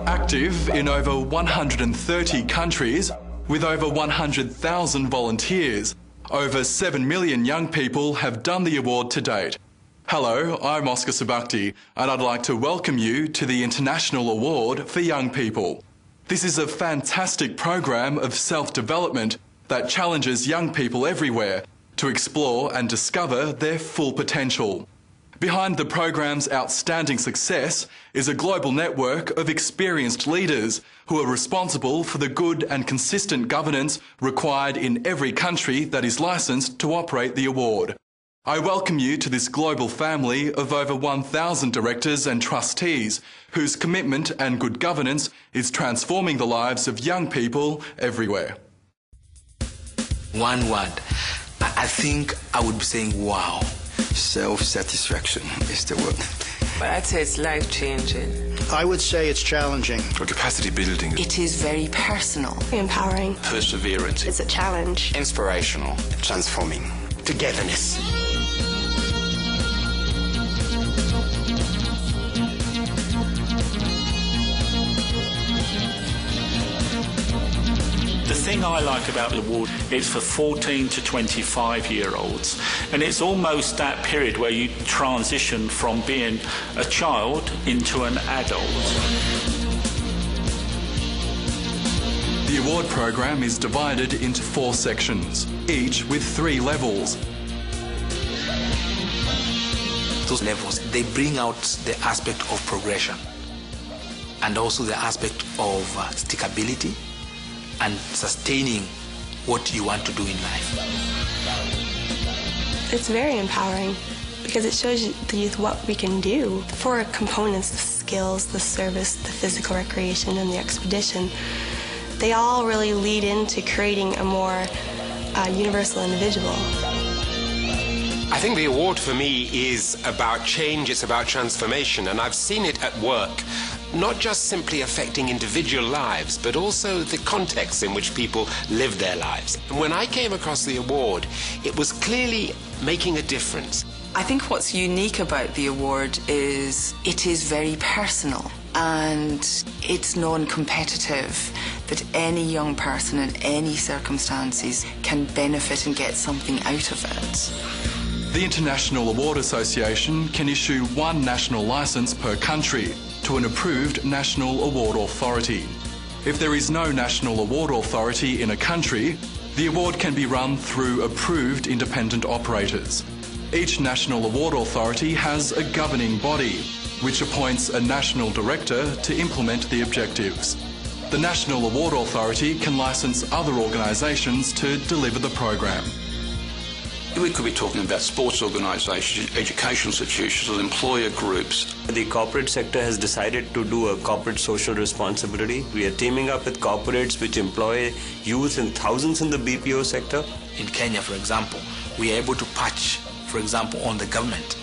Active in over 130 countries, with over 100,000 volunteers, over 7 million young people have done the award to date. Hello, I'm Oscar Sabakti, and I'd like to welcome you to the International Award for Young People. This is a fantastic program of self-development that challenges young people everywhere to explore and discover their full potential. Behind the program's outstanding success is a global network of experienced leaders who are responsible for the good and consistent governance required in every country that is licensed to operate the award. I welcome you to this global family of over 1,000 directors and trustees whose commitment and good governance is transforming the lives of young people everywhere. One word. I think I would be saying wow. Self-satisfaction is the word. But I'd say it's life-changing. I would say it's challenging. Or capacity building. It is very personal. Empowering. Perseverance. It's a challenge. Inspirational. Transforming. Togetherness. The thing I like about the award, it's for 14 to 25-year-olds, and it's almost that period where you transition from being a child into an adult. The award program is divided into 4 sections, each with 3 levels. Those levels, they bring out the aspect of progression and also the aspect of stickability and sustaining what you want to do in life. It's very empowering because it shows the youth what we can do. The 4 components, the skills, the service, the physical recreation, and the expedition, they all really lead into creating a more universal individual. I think the award for me is about change, it's about transformation, and I've seen it at work. Not just simply affecting individual lives, but also the context in which people live their lives. And when I came across the award, it was clearly making a difference. I think what's unique about the award is it is very personal and it's non-competitive, that any young person in any circumstances can benefit and get something out of it. The International Award Association can issue 1 national licence per country to an approved national award authority. If there is no national award authority in a country, the award can be run through approved independent operators. Each national award authority has a governing body, which appoints a national director to implement the objectives. The National Award Authority can licence other organisations to deliver the program. We could be talking about sports organisations, educational institutions, or employer groups. The corporate sector has decided to do a corporate social responsibility. We are teaming up with corporates which employ youth in thousands in the BPO sector. In Kenya, for example, we are able to patch, for example, on the government.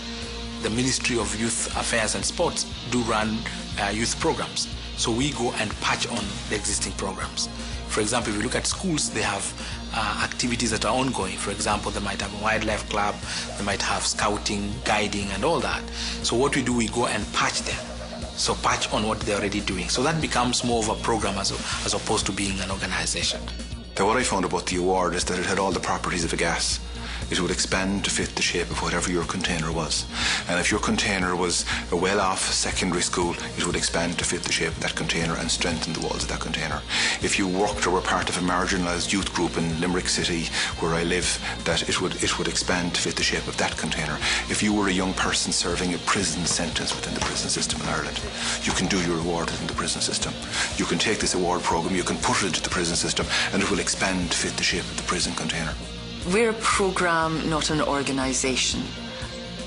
The Ministry of Youth Affairs and Sports do run youth programs. So we go and patch on the existing programs. For example, if you look at schools, they have activities that are ongoing. For example, they might have a wildlife club, they might have scouting, guiding, and all that. So what we do, we go and patch them. So patch on what they're already doing. So that becomes more of a program as opposed to being an organization. Now, what I found about the award is that it had all the properties of a gas. It would expand to fit the shape of whatever your container was. And if your container was a well-off secondary school, it would expand to fit the shape of that container and strengthen the walls of that container. If you worked or were part of a marginalised youth group in Limerick City, where I live, that it would expand to fit the shape of that container. If you were a young person serving a prison sentence within the prison system in Ireland, you can do your award within the prison system. You can take this award programme, you can put it into the prison system, and it will expand to fit the shape of the prison container. We're a programme, not an organisation,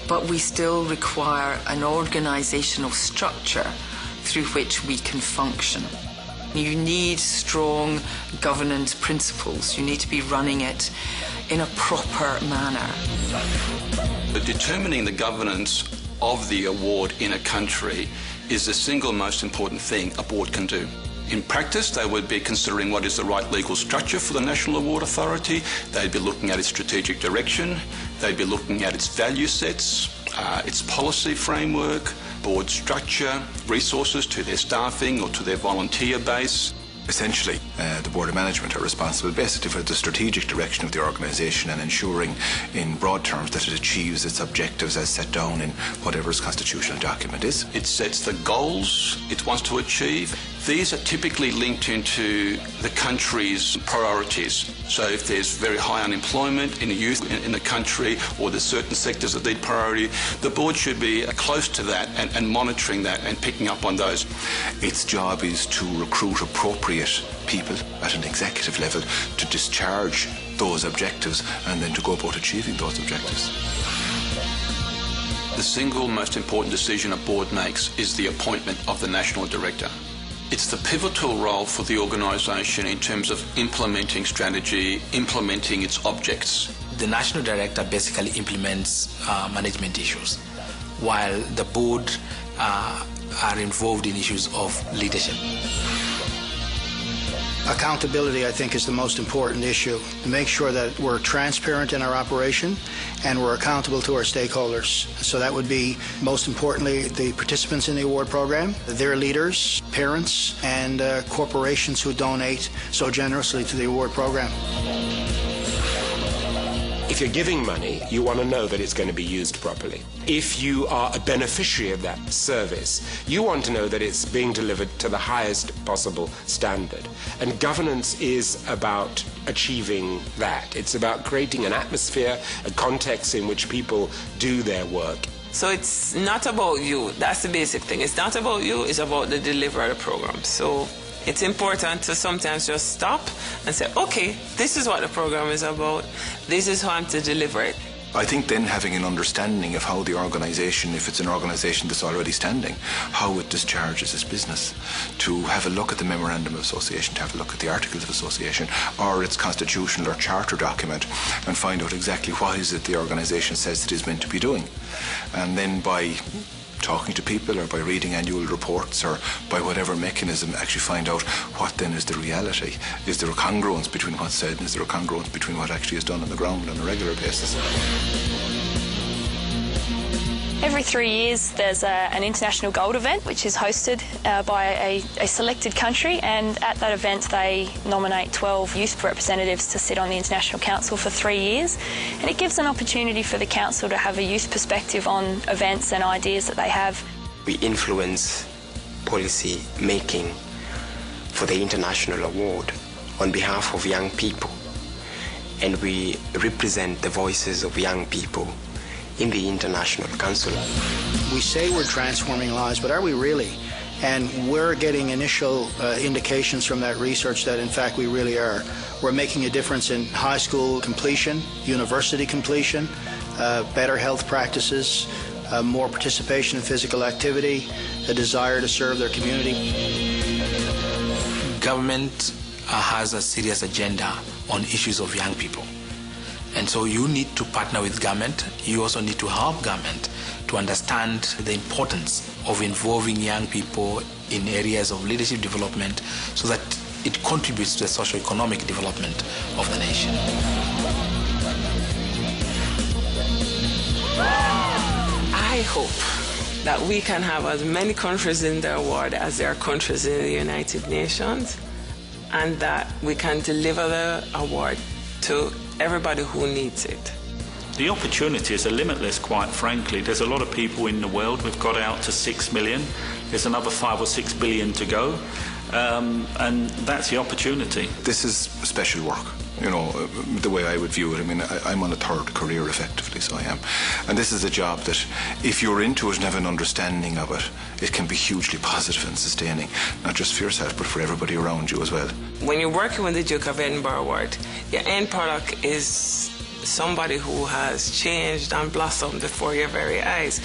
but we still require an organisational structure through which we can function. You need strong governance principles. You need to be running it in a proper manner. Determining the governance of the award in a country is the single most important thing a board can do. In practice, they would be considering what is the right legal structure for the National Award Authority. They'd be looking at its strategic direction. They'd be looking at its value sets, its policy framework. board structure, resources to their staffing or to their volunteer base. Essentially, the Board of Management are responsible basically for the strategic direction of the organisation and ensuring in broad terms that it achieves its objectives as set down in whatever its constitutional document is. It sets the goals it wants to achieve. These are typically linked into the country's priorities. So if there's very high unemployment in the youth in the country, or there's certain sectors that need priority, the board should be close to that and monitoring that and picking up on those. Its job is to recruit appropriate people at an executive level to discharge those objectives and then to go about achieving those objectives. The single most important decision a board makes is the appointment of the national director. It's the pivotal role for the organisation in terms of implementing strategy, implementing its objects. The national director basically implements management issues, while the board are involved in issues of leadership. Accountability, I think, is the most important issue. To make sure that we're transparent in our operation and we're accountable to our stakeholders. So that would be, most importantly, the participants in the award program, their leaders, parents, and corporations who donate so generously to the award program. If you're giving money, you want to know that it's going to be used properly. If you are a beneficiary of that service, you want to know that it's being delivered to the highest possible standard. And governance is about achieving that. It's about creating an atmosphere, a context in which people do their work. So it's not about you. That's the basic thing. It's not about you. It's about the delivery of the program. So it's important to sometimes just stop and say, okay, this is what the program is about. This is how I'm to deliver it. I think then having an understanding of how the organisation, if it's an organisation that's already standing, how it discharges its business, to have a look at the Memorandum of Association, to have a look at the Articles of Association or its constitutional or charter document and find out exactly what is it the organisation says it is meant to be doing. And then by talking to people or by reading annual reports or by whatever mechanism actually find out what then is the reality. Is there a congruence between what's said and is there a congruence between what actually is done on the ground on a regular basis? Every 3 years there's an international gold event which is hosted by a selected country, and at that event they nominate 12 youth representatives to sit on the International Council for 3 years, and it gives an opportunity for the council to have a youth perspective on events and ideas that they have. We influence policy making for the international award on behalf of young people, and we represent the voices of young people in the International Council. We say we're transforming lives, but are we really? And we're getting initial indications from that research that in fact we really are. We're making a difference in high school completion, university completion, better health practices, more participation in physical activity, a desire to serve their community. Government has a serious agenda on issues of young people. And so you need to partner with government. You also need to help government to understand the importance of involving young people in areas of leadership development so that it contributes to the socio-economic development of the nation. I hope that we can have as many countries in the award as there are countries in the United Nations, and that we can deliver the award to everybody who needs it. The opportunities are limitless, quite frankly. There's a lot of people in the world. We've got out to 6 million. There's another 5 or 6 billion to go. And that's the opportunity. This is special work, you know, the way I would view it. I mean, I'm on a third career effectively, so I am. And this is a job that if you're into it and have an understanding of it, it can be hugely positive and sustaining, not just for yourself, but for everybody around you as well. When you're working with the Duke of Edinburgh Award, your end product is somebody who has changed and blossomed before your very eyes.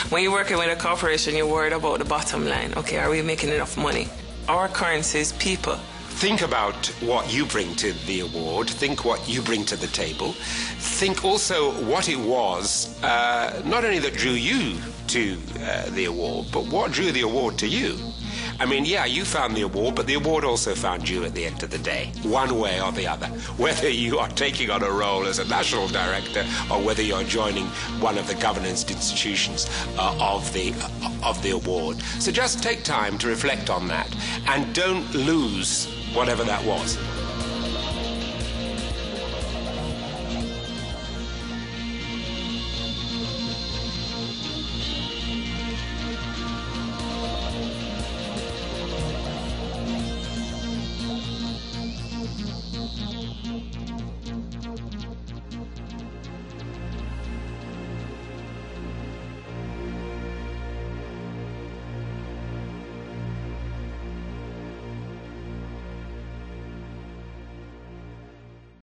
When you're working with a corporation, you're worried about the bottom line. Okay, are we making enough money? Our currency is people. Think about what you bring to the award. Think what you bring to the table. Think also what it was, not only that drew you to the award, but what drew the award to you. I mean, yeah, you found the award, but the award also found you at the end of the day, one way or the other. Whether you are taking on a role as a national director or whether you're joining one of the governance institutions of the award. So just take time to reflect on that and don't lose whatever that was.